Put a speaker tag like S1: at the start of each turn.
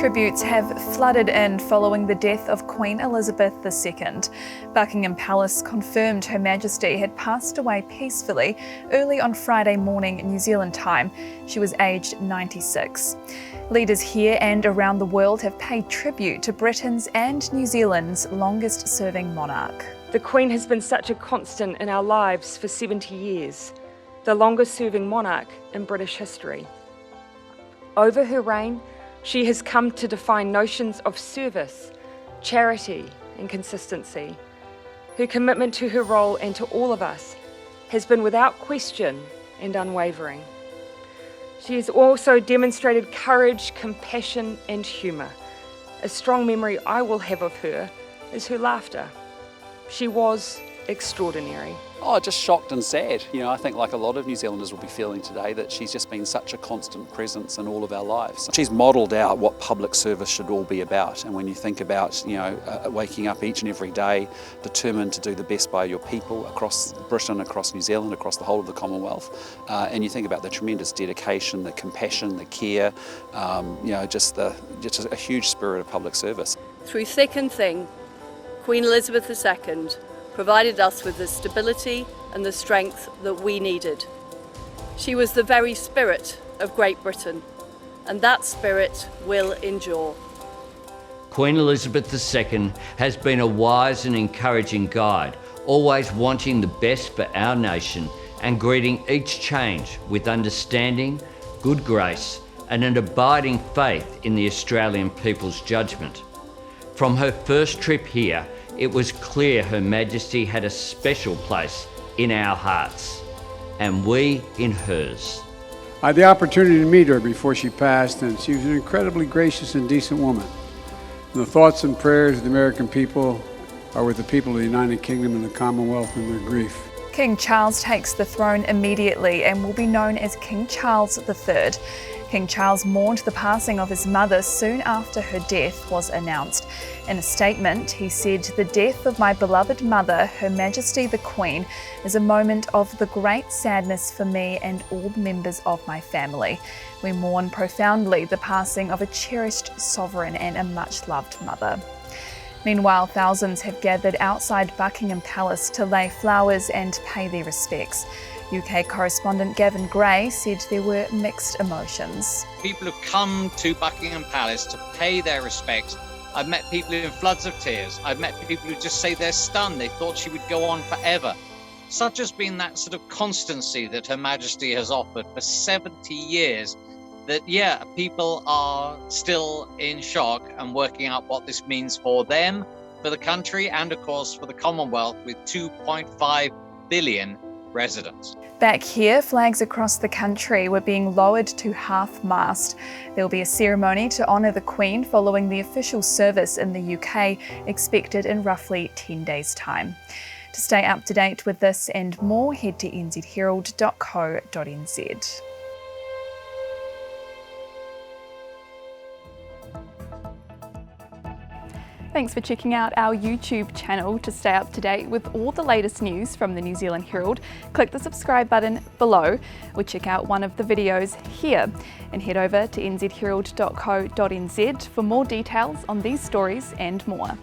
S1: Tributes have flooded in following the death of Queen Elizabeth II. Buckingham Palace confirmed Her Majesty had passed away peacefully early on Friday morning New Zealand time. She was aged 96. Leaders here and around the world have paid tribute to Britain's and New Zealand's longest-serving monarch.
S2: The Queen has been such a constant in our lives for 70 years, the longest-serving monarch in British history. Over her reign, she has come to define notions of service, charity, and consistency. Her commitment to her role and to all of us has been without question and unwavering. She has also demonstrated courage, compassion, and humour. A strong memory I will have of her is her laughter. She was extraordinary.
S3: Oh, just shocked and sad. I think like a lot of New Zealanders will be feeling today that she's just been such a constant presence in all of our lives. She's modelled out what public service should all be about. And when you think about, waking up each and every day determined to do the best by your people across Britain, across New Zealand, across the whole of the Commonwealth, and you think about the tremendous dedication, the compassion, the care, just a huge spirit of public service.
S4: Through thick and thin, Queen Elizabeth II provided us with the stability and the strength that we needed. She was the very spirit of Great Britain, and that spirit will endure.
S5: Queen Elizabeth II has been a wise and encouraging guide, always wanting the best for our nation and greeting each change with understanding, good grace, and an abiding faith in the Australian people's judgment. From her first trip here, it was clear Her Majesty had a special place in our hearts, and we in hers.
S6: I had the opportunity to meet her before she passed, and she was an incredibly gracious and decent woman. And the thoughts and prayers of the American people are with the people of the United Kingdom and the Commonwealth in their grief.
S1: King Charles takes the throne immediately and will be known as King Charles III. King Charles mourned the passing of his mother soon after her death was announced. In a statement, he said, "The death of my beloved mother, Her Majesty the Queen, is a moment of the great sadness for me and all members of my family. We mourn profoundly the passing of a cherished sovereign and a much-loved mother." Meanwhile, thousands have gathered outside Buckingham Palace to lay flowers and pay their respects. UK correspondent Gavin Gray said there were mixed emotions.
S7: People have come to Buckingham Palace to pay their respects. I've met people in floods of tears. I've met people who just say they're stunned. They thought she would go on forever. Such has been that sort of constancy that Her Majesty has offered for 70 years that, people are still in shock and working out what this means for them, for the country, and of course for the Commonwealth with 2.5 billion residents.
S1: Back here, flags across the country were being lowered to half-mast. There will be a ceremony to honour the Queen following the official service in the UK, expected in roughly 10 days' time. To stay up to date with this and more, head to nzherald.co.nz. Thanks for checking out our YouTube channel. To stay up to date with all the latest news from the New Zealand Herald, click the subscribe button below or check out one of the videos here, and head over to nzherald.co.nz for more details on these stories and more.